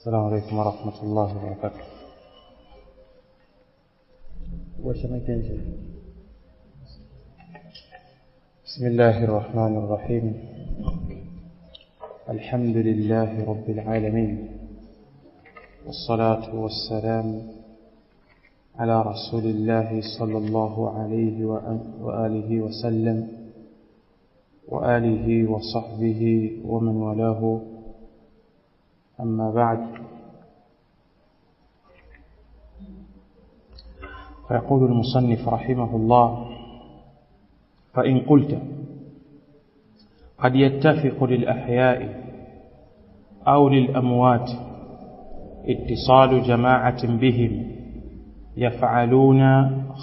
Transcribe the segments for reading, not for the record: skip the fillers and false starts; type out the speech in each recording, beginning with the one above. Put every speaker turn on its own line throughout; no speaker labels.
السلام عليكم ورحمة الله وبركاته. بسم الله الرحمن الرحيم. الحمد لله رب العالمين، والصلاة والسلام على رسول الله صلى الله عليه وآله وسلم وآله وصحبه ومن والاه. أما بعد، فيقول المصنف رحمه الله: فإن قلت قد يتفق للأحياء أو للأموات اتصال جماعة بهم يفعلون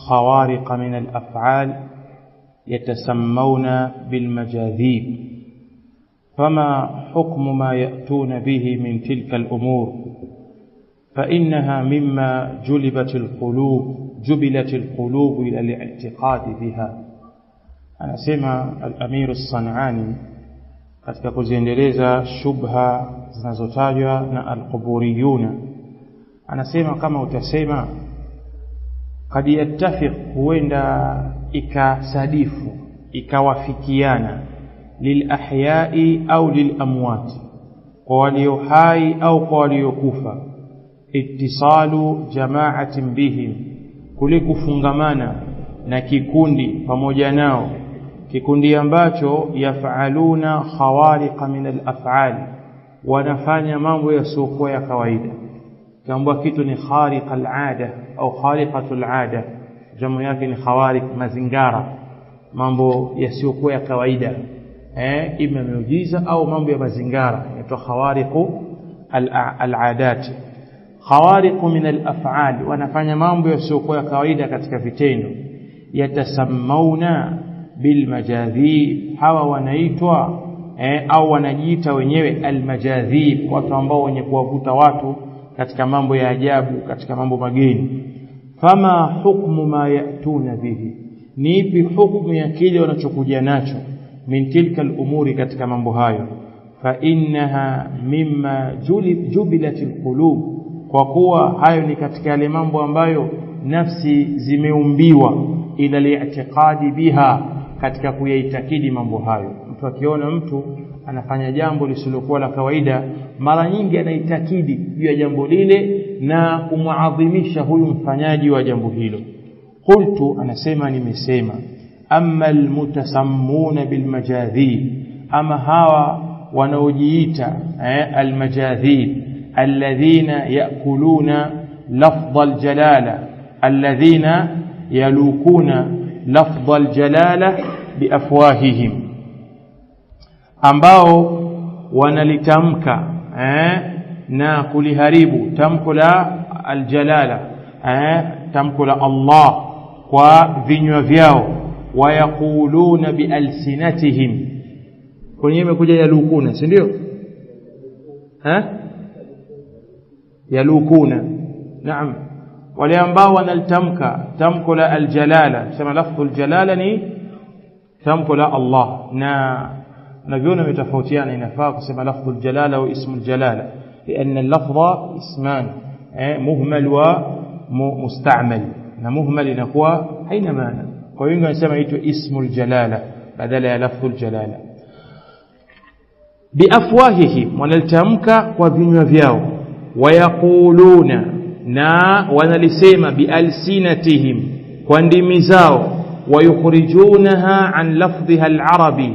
خوارق من الأفعال يتسمون بالمجاذيب، فما حكم ما يأتون به من تلك الأمور؟ فإنها مما جبلت القلوب إلى الاعتقاد بها. Anasema al-Amir as-San'ani katika kuziendeleza shubha zinazotajwa na al-Quburiyuna, anasema kama utasema kad yattafiq, huenda ikasadifu ikawafikiana lilahya'i au lilamwat, kwa walio hai au kwa waliokufa, ittisalu jama'atin bihim, kule kufungamana na kikundi pamoja nao, kikundi ambacho yafaluna khawariqa min al-af'al, wanafanya mambo yasiokuwa ya kawaida. Kama kitu ni khariqa al-'ada au khariqatu al-'ada, jamu yake ni khawariq, mazingara, mambo yasiokuwa ya kawaida, ima miujiza au mambo ya mazingara, yaitwa khawariqu al-'adat. Khawariqu min al-af'al, wanafanya mambo yasiokuwa ya kawaida katika vitendo. Yatasammauna bilmajadhib, hawa wanaitwa au wanajiita wenyewe almajadhib, watu ambao wenye kuwavuta watu katika mambo ya ajabu, katika mambo mageni. Fama hukmu ma yatuna bihi, ni ipi hukumu ya kile wanachokuja nacho? Min tilka al-umuri, katika mambo hayo. Fa innaha mimma jubilat al-qulub, kwa kuwa hayo ni katika yale mambo ambayo nafsi zimeumbiwa ila li'tiqadi biha, katika kuyaitakidi mambo hayo. Mtu akiona mtu anafanya jambo lisilokuwa la kawaida, mara nyingi anaitakidi juu ya jambo lile na kumuadhimisha huyu mfanyaji wa jambo hilo. Qultu, anasema nimesema, amma almutasammuna bilmajadhib, ama hawa wanaojiita almajadhib, alladhina yakuluna lafdha aljalala, alladhina yalukuna lafdha aljalala biafwahihim, ambao wanalitamka na kuliharibu tamko la aljalala, tamko la Allah kwa vinywa vyao. Wayakuluna bialsinatihim, kwenye imekuja yalukuna, si ndio? Yalukuna, naam, wale ambao wanalitamka tamko la aljalala, sema lafdhu aljalala ni tamko la Allah, na viona metofautiana, inafaa kusema lafdhu aljalala au ismu aljalala, لأن اللفظ اسمان، مهمل ومستعمل، na muhmal inakuwa haina maana. Kwa hiyo wanasema ito ismu aljalala badala ya lafdhu aljalala. Biafwahihim, wanalitamka kwa vinywa vyao. Wayakuluna, na wanalisema bialsinatihim, kwa ndimi zao. Wayukhrijunaha an lafdhiha alarabi,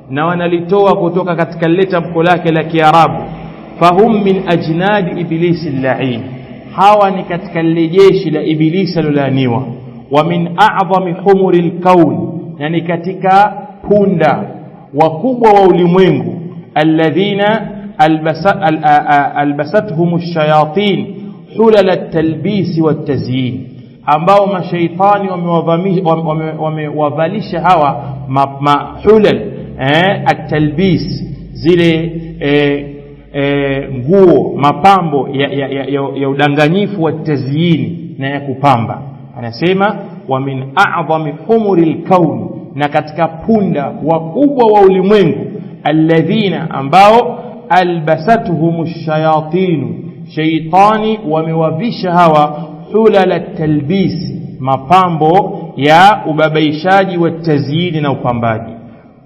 na wanalitoa kutoka katika lile tamko lake la Kiarabu. Fahum min ajnadi iblisi al-la'in, hawa ni katika lile jeshi la ibilisi alolaaniwa. Wa min a'zami humuri al-kawn, yani katika punda wakubwa wa ulimwengu. Alladhina albasathum ash-shayatin hulal at-talbis wat-tazyin, ambao mashaitani wamewavalisha hawa hulal at-talbis, zile nguo, mapambo ya udanganyifu wa tazyini, na ya kupamba. Anasema wa min a'zami humuril kawn, na katika punda wakubwa wa ulimwengu. Alladhina, ambao albasatuhum ash-shayatin, shaitani wamewavisha hawa hulal at-talbis, mapambo ya ubabaishaji wa tazyini na upambaji.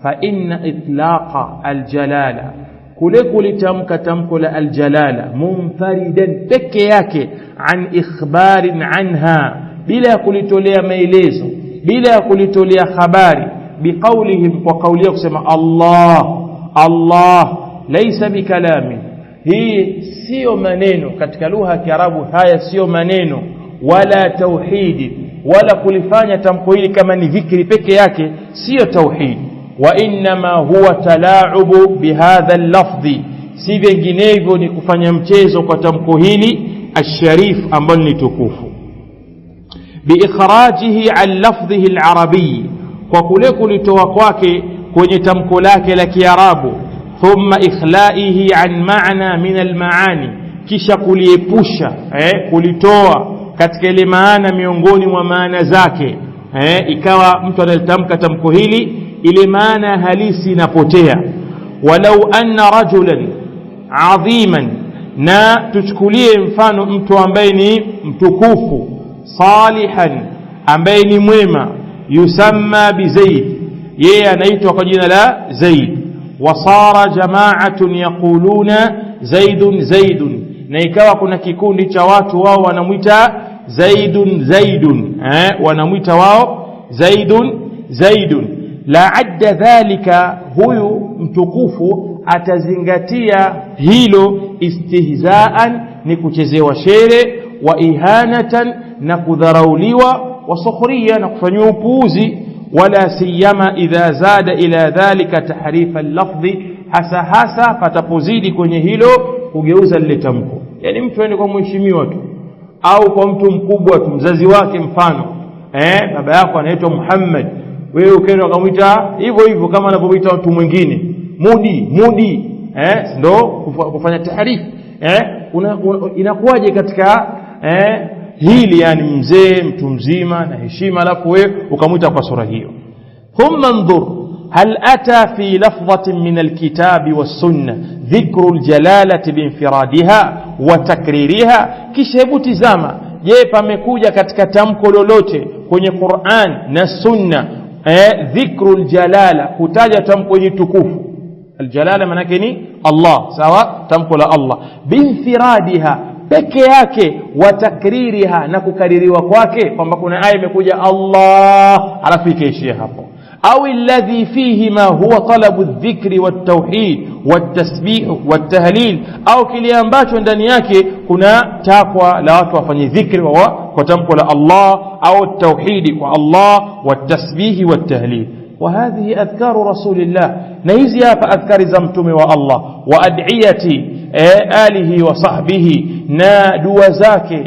Fa inna itlaqa aljalala, kule kulitamka tamko la aljalala munfaridan peke yake, an ikhbarin anha, bila kulitolea maelezo, bila kulitolea habari, biqaulihim, kwa kauli yao kusema Allah Allah, laysa bikalami, hii sio maneno katika lugha ya Kiarabu, haya sio maneno, wala tauhidi, wala kulifanya tamko hili kama ni dhikri peke yake, sio tauhid. Wa inma huwa talaubu bihadha al-lafdhi, si vinginevyo ni kufanya mchezo kwa tamko hili asharif ambalo ni tukufu. Biikhrajihi an lafdhihi al-arabi, kwa kule kulitoa kwake kwenye tamko lake la Kiarabu. Thumma ikhlaihi an maana min al-maani, kisha kuliepusha kulitoa katika ile maana miongoni mwa maana zake, ikawa mtu analitamka tamko hili ile maana halisi inapotea. Walau anna rajulan adhiman, na tuchukulie mfano mtu ambaye ni mtukufu, salihan, ambaye ni mwema, yusamma bi Zaid, yeye anaitwa kwa jina la Zaid. Wasara jama'atun yaquluna Zaidun Zaidun, na ikawa kuna kikundi cha watu wao wanamuita Zaidun Zaidun, wanamuita wao Zaidun Zaidun. La adda dhalika, huyu mtukufu atazingatia hilo istihzaan, ni kuchezewa shere, wa ihanatan, na kudharauliwa, wa sukhriya, na kufanywa upuuzi. Wala siyama idha zada ila dhalika tahrifa al-lafdhi, hasa hasa patapozidi kwenye hilo kugeuza lile tamko. Yani mtu aende kwa mheshimiwa tu au kwa mtu mkubwa tu, mzazi wake, mfano baba yako anaitwa Muhammad, wewe ukaenda ukamwita hivyo hivyo kama anapomuita mtu mwingine Mudi, ndio kufanya tahrif. Inakuwaje katika hili, yani mzee, mtu mzima na heshima, alafu wewe ukamwita kwa sura hiyo. Thumma anzur hal ata fi lafdhatin min alkitabi was-sunnah dhikru aljalalati biinfiradiha wa takririha, kisha hebu tizama, je, pamekuja katika tamko lolote kwenye Qur'an na Sunna dhikru aljalala, kutaja tamko hili tukufu. Aljalala maana yake ni Allah, sawa, tamko la Allah, biinfiradiha, peke yake, wa takririha, na kukaririwa kwake, kwamba kuna aya imekuja Allah alafu ikaishia hapo. Au alladhi fihi ma huwa talabu adh-dhikri wat-tauhid wat-tasbih wat-tahlil, au kile ambacho ndani yake kuna takwa la watu wafanye dhikri kwa tamko la Allah, au tauhidi kwa Allah, wat-tasbih wat-tahlil. وهذه أذكار رسول الله, نهيزي hapa أذكار زمتم والله, وأدعية آله وصحبه, na dua zake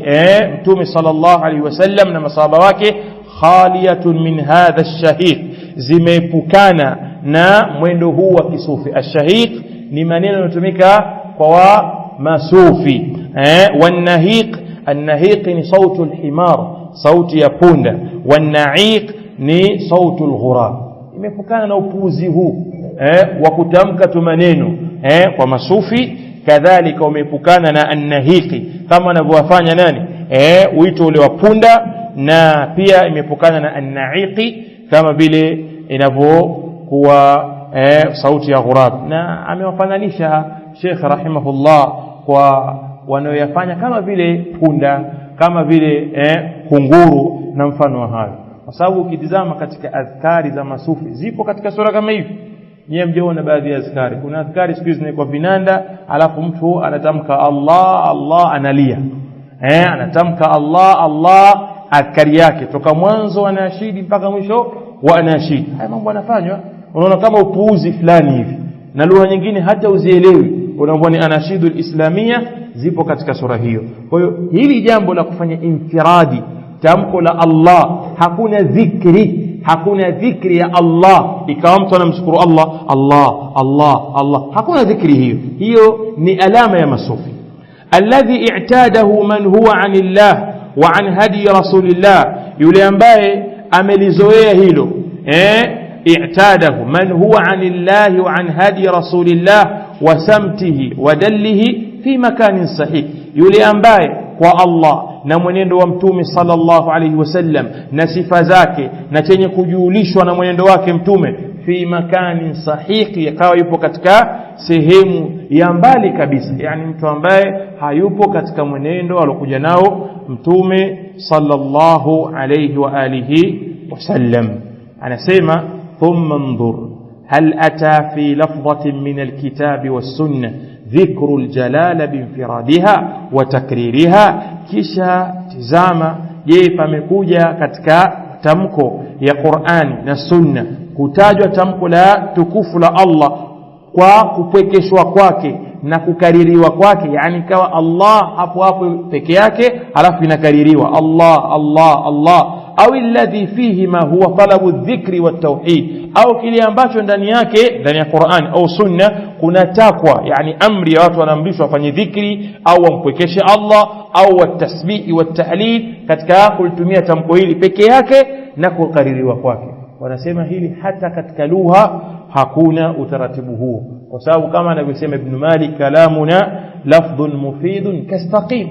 mtume sallallahu alaihi wasallam na masahaba wake, khaliyatun min hadha ash-shahiq, zimeepukana na mwendo huu wa kisufi. Ash-shahiq ni maneno yanayotumika kwa masufi. Wan-nahiq, an-nahiq ni sautu al-himar, sauti ya punda. Wan-na'iq ni sautu al-ghurab. Imepukana na upuuzi huu wa kutamka tu maneno kwa masufi. Kadhalika umepukana na an-nahiqi, kama anavyofanya nani wito ule wa punda, na pia imepukana na an-na'iqi kama vile inavyokuwa sauti ya ghurab. Na amewafananisha Sheikh rahimahullah kwa wanaoyafanya kama vile punda, kama vile kunguru na mfano wa hayo. Kwa sababu ukitizama katika adhkari za masufi zipo katika sura kama hivi. Nyie mjeona baadhi ya adhkari, kuna adhkari siku hizi kwa vinanda, alafu mtu anatamka Allah Allah analia, anatamka Allah Allah, adhkari yake toka mwanzo anashidi mpaka mwisho wa anashidi. Haya mambo yanafanywa, unaona kama upuuzi fulani hivi, na lugha nyingine hata uzielewi, unaomba ni anashidu alislamia, zipo katika sura hiyo. Kwa hiyo hili jambo la kufanya infiradi tamko la Allah, hakuna dhikri ya Allah, ikawa mtu anamshukuru Allah Allah Allah Allah, hakuna dhikri hiyo ni alama ya masufi. Alladhi i'tadahu man huwa anillah wa an hadi rasulillah, yule ambaye amelizoea hilo, i'tadahu man huwa anillah wa an hadi rasulillah wa samtihi wa dallihi fi makanin sahih, yule ambaye kwa Allah na mwenendo wa mtume sallallahu alayhi wasallam na sifa zake na chenye kujulishwa na mwenendo wake mtume, fi makanin sahihi, akawa yupo katika sehemu ya mbali kabisa, yani mtu ambaye hayupo katika mwenendo alokuja nao mtume sallallahu alayhi wa alihi wasallam. Anasema thumma anzur hal ata fi lafdhatin min alkitabi was-sunnah dhikru aljalala binfiradiha wa takririha, kisha tizama, je, pamekuja katika tamko ya Qur'ani na Sunna kutajwa tamko la tukufu la Allah kwa kupwekeshwa kwake na kukaririwa kwake, yani kawa Allah hapo hapo peke yake halafu inakaririwa Allah Allah Allah, au alladhi fihi ma huwa talabu dhikri wa tauhid, au kile ambacho ndani yake, ndani ya Qur'an au Sunna kuna takwa, yani amri ya watu wanaamrishwa wafanye dhikri au wampwekeshe Allah au watasbihi wa tahlil, katika kulitumia tamko hili peke yake na kukaririwa kwake. Wanasema hili hata katika lugha hakuna utaratibu huo, kwa sababu kama anavyosema Ibn Malik, kalamuna lafdhun mufidun kastaqim,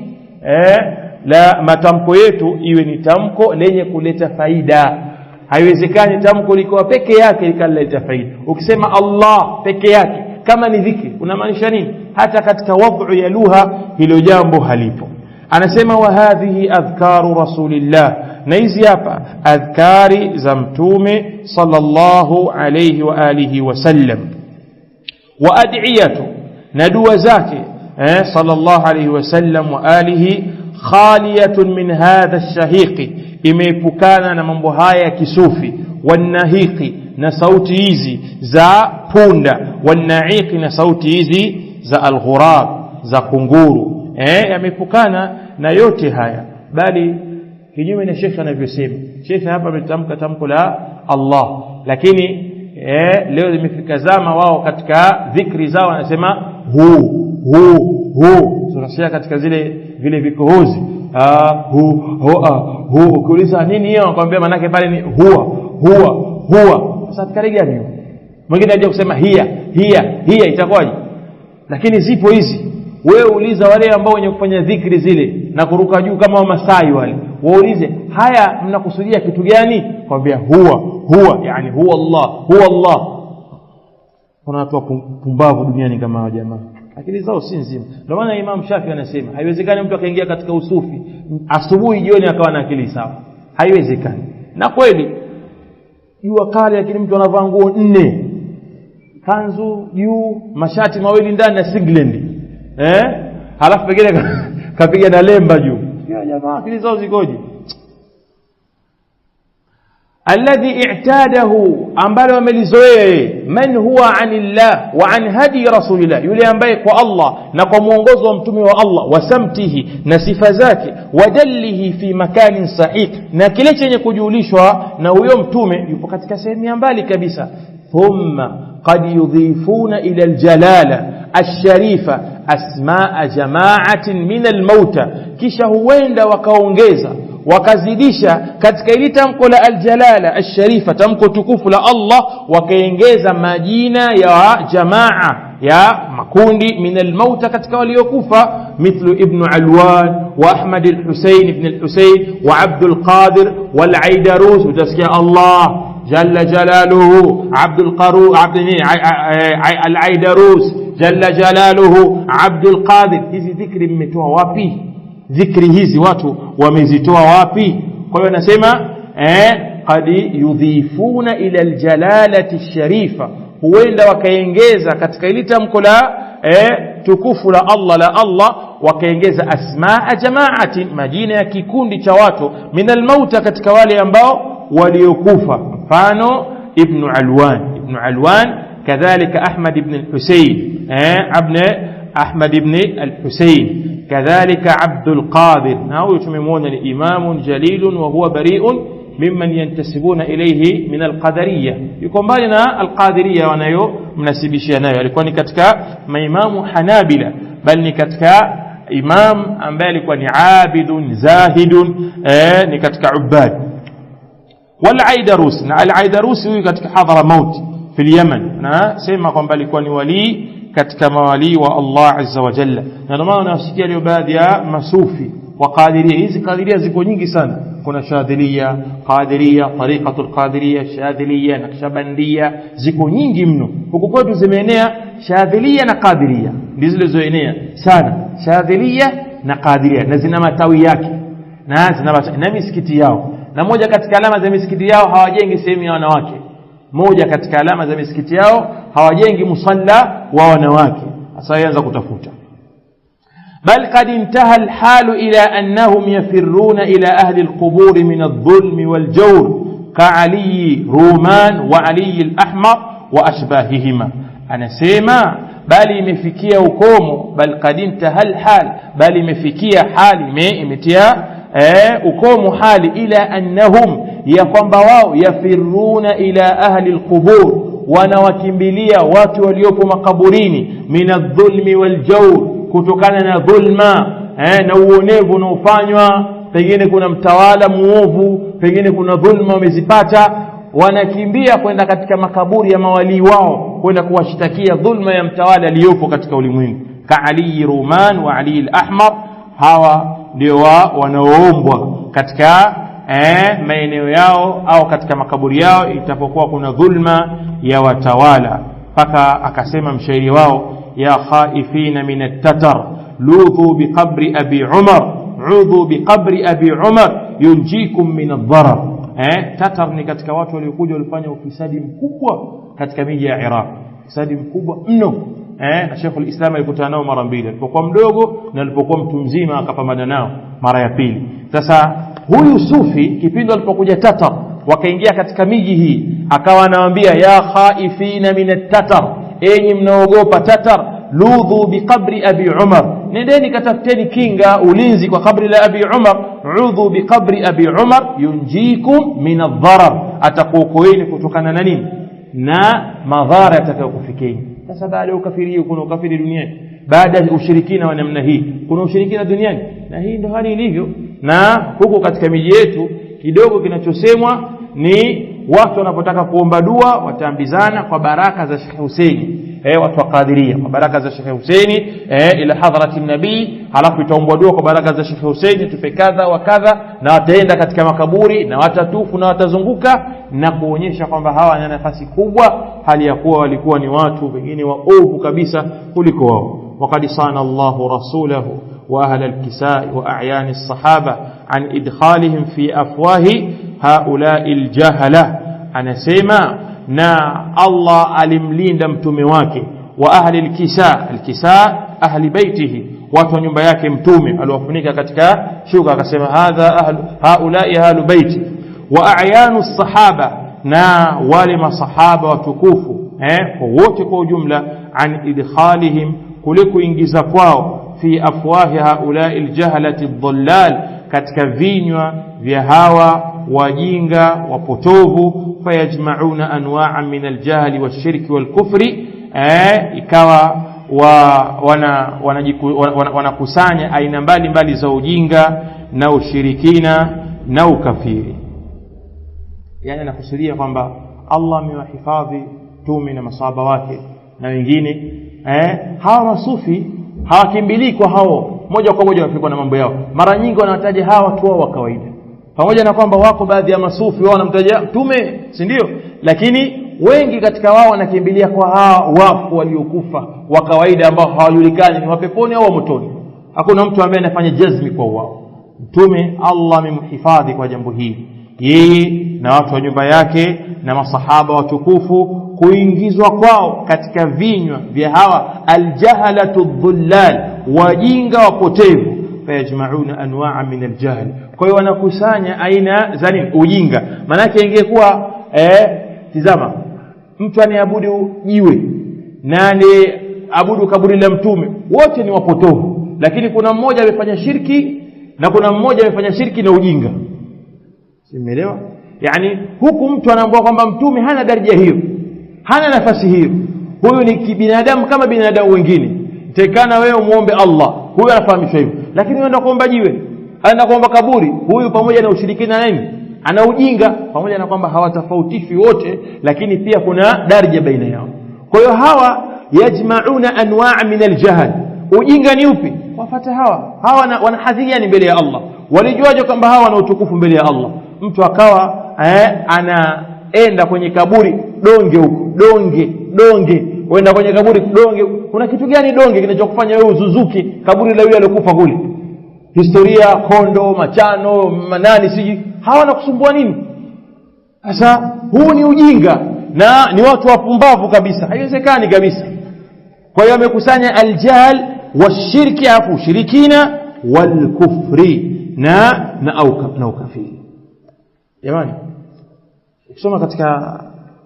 la matamko yetu iwe ni tamko lenye kuleta faida. Haiwezekani tamko liko peke yake likaleta faida. Ukisema Allah peke yake kama ni dhikri, unamaanisha nini? Hata katika wad'u ya lugha hilo jambo halipo. Anasema wa hadhihi adhkaru rasulillah, na hizi hapa adhkari za mtume sallallahu alayhi wa alihi wasallam, wa ad'iyatu, na dua zake sallallahu alayhi wasallam wa alihi, khaliyatun min hadha ash-shahiqi, imeepukana na mambo haya ya kisufi, wanahiqi, na sauti hizi za punda, wanaiqi, na sauti hizi za alghurab, za kunguru, yameepukana na yote haya. Bali kinyume na Sheikh anavyosema, Sheikh hapa ametamka tamko la Allah, lakini leo zimefika zama wao katika dhikri zao wanasema hu tunasikia katika vile vikohozi ukiuliza nini hiyo, anakuambia manake pale ni huwa. Sasa adhkari gani hiyo? Mwingine aje kusema hiya itakuwaje? Lakini zipo hizi. Wewe uliza wale ambao wenye kufanya dhikri zile na kuruka juu kama Wamasai wale, waulize haya mnakusudia kitu gani? Kwambia huwa, yani huwa Allah. Kuna watu pumbavu duniani kama hao jamaa, akili zao si nzima. Ndio maana Imam Shafi anasema haiwezekani mtu akaingia katika usufi asubuhi jioni akawa na akili sawa, haiwezekani. Na kweli jua kali, lakini mtu anavaa nguo 4, kanzu juu, mashati mawili ndani na singlet, halafu pengine kapiga na lemba juu. Ya jamaa, akili zao zikoje? alladhi i'tadahu, ambalo amelizoea, man huwa anillah wa an hadi rasulillah, yule ambaye kwa Allah na kwa muongozo wa mtume wa Allah, wa samtihi, na sifa zake, wa dallihi fi makanin sahih, na kile chenye kujulishwa na huyo mtume yupo katika sehemu ya mbali kabisa. Thumma qad yudhifuna ila aljalala ash-sharifa asmaa jama'atin min al-mauta, kisha huenda wakaongeza wakazidisha katika ile tamko la aljalala ash-sharifa, tamko tukufu la Allah, wakaongeza majina ya jamaa ya makundi min al-mauta, katika waliokufa, mithlu ibn Alwan wa Ahmad al-Husayn ibn al-Husayn wa Abdul Qadir wal Aidarus. Utasikia Allah jalla jalaluhu Abdul Qaru al-Aidarus jalla jalaluhu Abdul Qadir. Hizi dhikri mmetoa wapi? Dhikri hizi watu wamezitoa wapi? Kwa hiyo anasema qad yudhifuna ila aljalalati sharifa, huenda wakaongeza katika ile tamko la tukufu la Allah wakaongeza asmaa jamaatin, majina ya kikundi cha watu, min almauta, katika wale ambao waliokufa. Mfano ibn Alwan, kadhalika Ahmad ibn al-Husayn, Ahmad ibn al-Husayn, kadhalika Abdul Qadir, na huyo tumemwona ni imamun jalilun wa huwa bari'un mimman yantasibuna ilayhi min al-qadariyya, yuko mbali na al-qadariyya wanayo mnasibishia nayo. Alikuwa ni katika maimamu Hanabila, bali ni katika imam ambaye alikuwa ni abidun zahidun, ni katika ubad. wal Aidarus, na al Aidarus huyu katika Hadramaut fi Yemen, na sema kwamba alikuwa ni wali katika mawali wa Allah azza wa jalla. Na ndio maana unasikia leo baadhi ya masufi wa qadiria. Hizi qadiria ziko nyingi sana. Kuna shadhiliya, qadiria, tariqatul qadiria, shadhiliya, naqshbandia, ziko nyingi mno. Huko kwetu zimeenea shadhiliya na qadiria, ndizo zilizoenea sana, shadhiliya na qadiria, na zina matawi yake na misikiti yao. Na moja katika alama za misikiti yao, hawajengi sehemu ya wanawake. Moja katika alama za misikiti yao, hawajengi musalla wa wanawake. Sasa yaanza kutafuta. بل قد انتهى الحال إلى أنهم يفرون إلى أهل القبور من الظلم والجور كعلي رومان وعلي الأحمر وأشباههما. أنا سيما بل مفكية وكومو. بل قد انتهى الحال بل مفكية حال متيا وكومو حال إلى أنهم يقنبواو يفرون إلى أهل القبور ونوكمبليا watu waliopo makaburini min adh-dhulmi wal-jawr, kutokana na dhulma na uonevu unaofanywa. Pengine kuna mtawala muovu, pengine kuna dhulma wamezipata, wanakimbia kwenda katika makaburi ya mawali wao kwenda kuwashtakia dhulma ya mtawala aliyopo katika ulimwengu. Ka Ali Ruman wa Ali al-Ahmar, hawa ndio wanaoombwa katika maeneo yao au katika makaburi yao itapokuwa kuna dhulma ya watawala. Paka akasema mshairi wao, ya khaifina min at-tatar ludhu biqabri abi umar udhu biqabri abi umar yunjikum min ad-darar. Tatar ni katika watu waliokuja walifanya ufisadi mkubwa katika miji ya Iraq, ufisadi mkubwa mno. Na Sheikh al-Islam alikutana nao mara mbili, alipokuwa mdogo na alipokuwa mtu mzima akapambana nao mara ya pili. Sasa huyu sufi kipindi alipokuja Tatar wakaingia katika miji hii, akawa anawaambia ya khaifina min at-tatar, enyi mnaogopa Tatar, ludhu biqabri abi umar, nendeni katafuteni kinga ulinzi kwa kabri la abi umar, udhu biqabri abi umar yunjikum min ad-darar, atakuokoeni kutokana na nini? Na madhara yatakayokufikeni. Sasa baada ya ukafiri kuna ukafiri duniani, baada ya ushirikina wa namna hii kuna ushirikina duniani, na hii ndio hali ilivyo. Na huko katika miji yetu kidogo kinachosemwa ni watu wanapotaka kuomba dua wataambizana kwa baraka za Sheikh Hussein, watu wa Qadiria kwa baraka za Sheikh Hussein ila hadrati nabii, halafu itaombwa dua kwa baraka za Sheikh Hussein, tupe kadha wa kadha, na wataenda katika makaburi na watatufu na watazunguka na kuonyesha kwamba hawa wana nafasi kubwa, hali ya kuwa walikuwa ni watu wengine waovu kabisa kuliko wao. وقد صان الله رسوله وأهل الكساء وأعيان الصحابة عن إدخالهم في أفواه هؤلاء الجهلة. أنا سيما نا الله ألملين دم تمواك وأهل الكساء أهل بيته watu nyumba yake mtume aliwafunika katika shuka, akasema haulai ahlu baiti wa a'yanu sahaba, na wale masahaba watukufu wote kwa ujumla, an idkhalihim, kule kuingiza kwao, fi afwahi haulai aljahalati dhallal, katika vinywa vya hawa wajinga wapotovu, fayajma'una anwa'an min aljahli washirki walkufri, ikawa wanakusanya aina mbalimbali za ujinga na ushirikina na ukafiri. Yani nakusudia kwamba Allah amewahifadhi tume na masahaba wake na wengine. Hawa masufi hawakimbilii kwa hao moja kwa moja wafikwa na mambo yao. Mara nyingi wanataja hawa watu wao wa kawaida, pamoja na kwamba wako baadhi ya masufi wao wanamtaja tume, si ndio? Lakini wengi katika wao wanakimbilia kwa hawa wafu waliokufa wa kawaida ambao hawajulikani ni wapeponi au motoni. Hakuna mtu ambaye anafanya jazmi kwa wao. Mtume Allah amemhifadhi kwa jambo hili, yeye na watu wa nyumba yake na masahaba watukufu, kuingizwa kwao katika vinywa vya hawa aljahalatu dhullal, wajinga wapotevu, fayajma'una anwa'a min aljahl. Kwa hiyo wanakusanya aina za nini? Ujinga. Maana yake ingekuwa tizama, mtu aniabudu jiwe na aniabudu kaburi la mtume, wote ni wapotovu, lakini kuna mmoja amefanya shirki na kuna mmoja amefanya shirki na ujinga. Simeelewa? Yani huku mtu anaambiwa kwamba mtume hana daraja hiyo, hana nafasi hiyo, huyu ni kibinadamu kama binadamu wengine, tekana wewe muombe Allah, huyu anafahamishwa hivyo. Lakini unaenda kuomba jiwe, anaenda kuomba kaburi, huyu pamoja na ushirikina na nini, ana ujinga, pamoja na kwamba hawatofautishi wote, lakini pia kuna daraja baina yao. Kwa hiyo hawa yajma'una anwa' min aljahl. Ujinga ni upi? Wafuate hawa wanahadhiria ni mbele ya Allah. Walijuaje kwamba hawa wana utukufu mbele ya Allah? Mtu akawa anaenda kwenye kaburi donge huko, donge uenda kwenye kaburi donge. Kuna kitu gani donge kinachokufanya wewe uzuzuki kaburi la yule aliyokufa kule? Historia, kondo, machano, manani siji, hawa nakusumbua nini? Sasa huu ni ujinga na ni watu wapumbavu kabisa, haiwezekani kabisa. Kwa hiyo amekusanya aljahl washirki, afu shirikina, walkufri na ukafiri. Jamani, ukisoma katika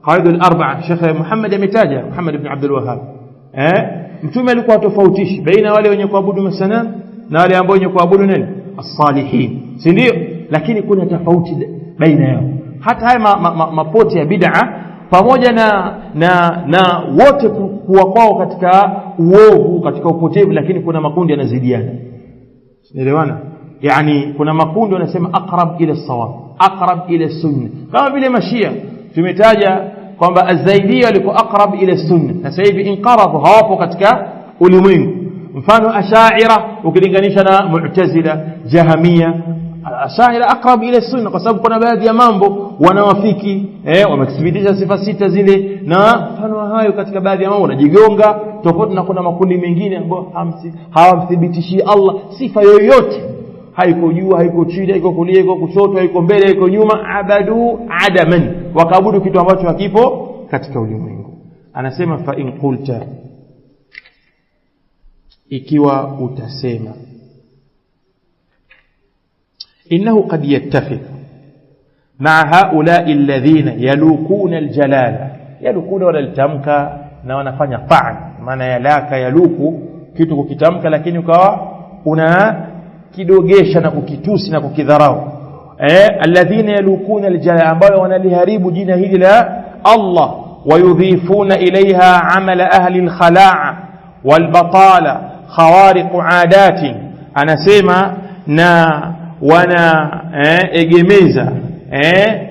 qawaid al-arba'a Sheikh Muhammad ametaja, Muhammad ibn Abdul Wahhab, mtume alikuwa tofautishi baina wale wenye kuabudu masanamu na wale ambao wenye kuabudu nani? As-salihin, si ndio? Lakini kuna tofauti baina yao. Hata haya mapoti ya bid'a pamoja na wote kuwa kwao katika uovu, katika upotevu, lakini kuna makundi yanazidiana. Unaelewana? Yani kuna makundi wanasema aqrab ila as-sawab, aqrab ila as-sunnah. Kama vile Mashia tumetaja kwamba az-Zaidiyya walikuwa aqrab ila as-sunnah. Sasa hivi inqarabu, hawapo katika ulimwengu. Mfano Ash'ira ukilinganisha na Mu'tazila, Jahmiya, Ash'ira aqrab ila as-sunnah kwa sababu kuna baadhi ya mambo wanawafiki, wamekithibitisha sifa sita zile, na mfano hayo katika baadhi ya mambo wanajigonga, tofauti na kuna makundi mengine ambao hawamthibitishi Allah sifa yoyote. Haiko juu, haiko chini, haiko kulia, haiko kushoto, haiko mbele, haiko nyuma. Abadu adaman, wakaabudu kitu ambacho hakipo katika ulimwengu. Anasema fa in qulta, ikiwa utasema, innahu qad yattafiq ma'a haula'i alladhina yalukuna aljalala. Yalukuna wala litamka na wanafanya ta'an, maana yalaka yaluku kitu kukitamka lakini ukawa una kidogesha na kukitusi na kukidharau. Alladhina yalukuna aljalala, ambao wanaliharibu jina hili la Allah, wayudhifuna ilaiha amala ahli alkhala'a walbatala khawariqu adatin. Anasema na wana egemeza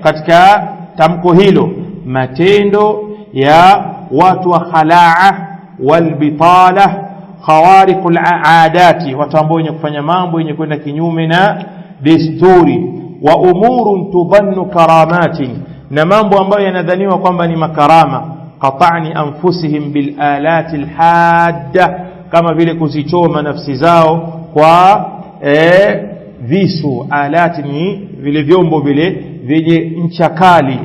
katika tamko hilo matendo ya watu wa khalaa walbitala khawariqul aadati, watu ambao wenye kufanya mambo yenye kwenda kinyume na desturi, wa umurun tudhannu karamatin, na mambo ambayo yanadhaniwa kwamba ni makarama, qata'ni anfusihim bil alati al hadda, kama vile kuzichoma nafsi zao kwa visu. Alati ni vile vyombo vile vyenye ncha kali.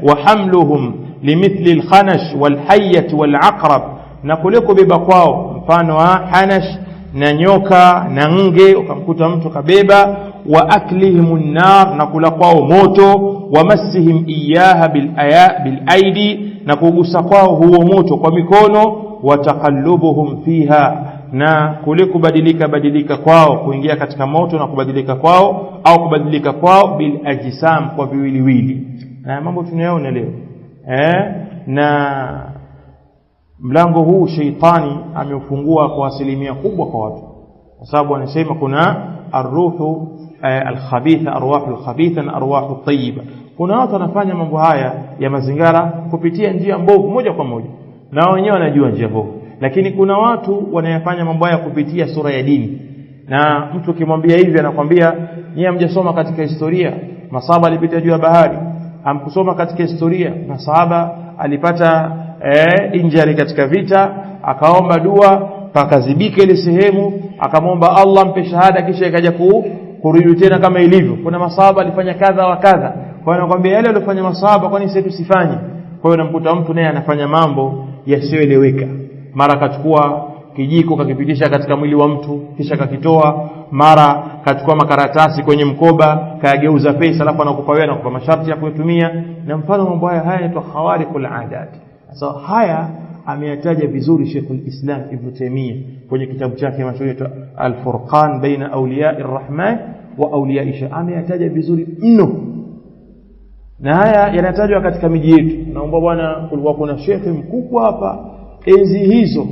Wa hamluhum limithli al-khanash wal-hayyah wal-aqrab, na kule kubeba kwao mfano wa hanash na nyoka na nge, ukamkuta mtu kabeba. Wa aklihim an-nar, na kula kwao moto. Wa massihim iyaha bil aidi, na kugusa kwao huo moto kwa mikono. Wa taqallubuhum fiha, na kule kubadilika kwao kuingia katika moto na kubadilika kwao, au kubadilika kwao bil ajsam, kwa viwiliwili. Na mambo tunayoona leo na mlango huu sheitani ameufungua kwa asilimia kubwa kwa watu, kwa sababu anasema kuna arruhu alkhabitha, arwahu alkhabitha na arwahu tayyiba. Kuna watu wanafanya mambo haya ya mazingara kupitia njia mbovu moja kwa moja, na wenyewe wanajua njia mbovu. Lakini kuna watu wanayafanya mambo haya kupitia sura ya dini, na mtu ukimwambia hivi anakwambia nyie hamjasoma katika historia, masahaba alipita juu ya bahari. Hamkusoma katika historia, masahaba alipata injari katika vita, akaomba dua pakazibika ile sehemu, akamwomba Allah mpe shahada, kisha ikaja kurudi tena kama ilivyo. Kuna masahaba alifanya kadha wa kadha. Kwa hiyo anakuambia yale aliyofanya masahaba, kwani sisi tusifanye? Kwa hiyo unamkuta mtu naye anafanya mambo yasiyoeleweka. Mara kachukua kijiko kakipitisha katika mwili wa mtu kisha kakitoa, mara kachukua makaratasi kwenye mkoba kayageuza pesa, alafu anakupa wewe, anakupa masharti ya kutumia, na mfano mambo haya yanaitwa khawariqul aadat. Sasa haya ameyataja vizuri Sheikhul Islam Ibn Taymiyyah kwenye kitabu chake mashuhuri Al-Furqan baina awliya'ir rahman wa awliya'ish shaytan. Ameyataja vizuri mno, na haya yanatajwa katika miji yetu. Naomba bwana, kulikuwa kuna shekhi mkubwa hapa enzi hizo,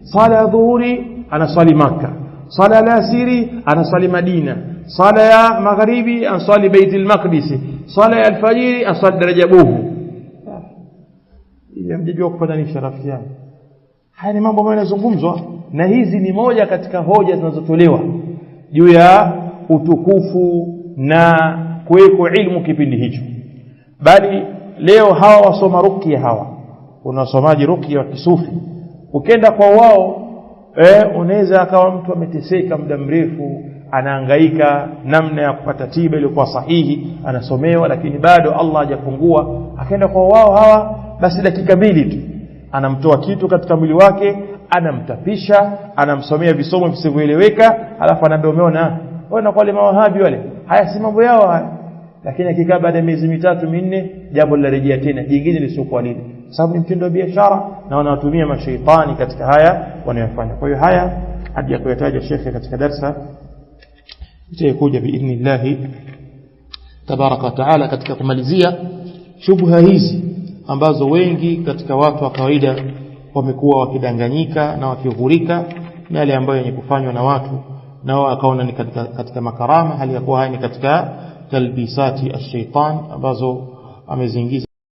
sala ya dhuhuri anaswali Makkah, sala ya alasiri anaswali Madina, sala ya magharibi anaswali Baitul Maqdis, sala ya alfajiri anaswali daraja bovu. Ile mjijua kufanya ni sharafu yake. Haya ni mambo ambayo yanazungumzwa, na hizi ni moja katika hoja zinazotolewa juu ya utukufu na kuweko ilmu kipindi hicho. Bali leo hawa wasoma ruqya, hawa unasomaji ruqya wa kisufi, ukenda kwa wao unaweza akawa mtu ameteseka muda mrefu, anahangaika namna ya kupata tiba iliyokuwa sahihi, anasomewa lakini bado Allah hajafungua. Akaenda kwa wao hawa, basi dakika mbili tu anamtoa kitu katika mwili wake, anamtapisha, anamsomea visomo visivyoeleweka, alafu anaambia umeona wana wale mawahabi wale, haya si mambo yao haya. Lakini akikaa baada ya miezi mitatu minne, jambo linarejea tena jingine lisiokuwa lile, sababu ni mtindo wa biashara na wanawatumia mashaitani katika haya wanayofanya. Kwa hiyo haya hadi ya kuyataja shekhe katika darasa itakuja biidhnillah tabaraka wa taala, katika kumalizia shubha hizi ambazo wengi katika watu wa kawaida wamekuwa wakidanganyika na wakighurika na yale ambayo yenye kufanywa na watu, nao akaona ni katika makarama, hali ya kuwa haya ni katika talbisati ash-shaytan ambazo ameziingiza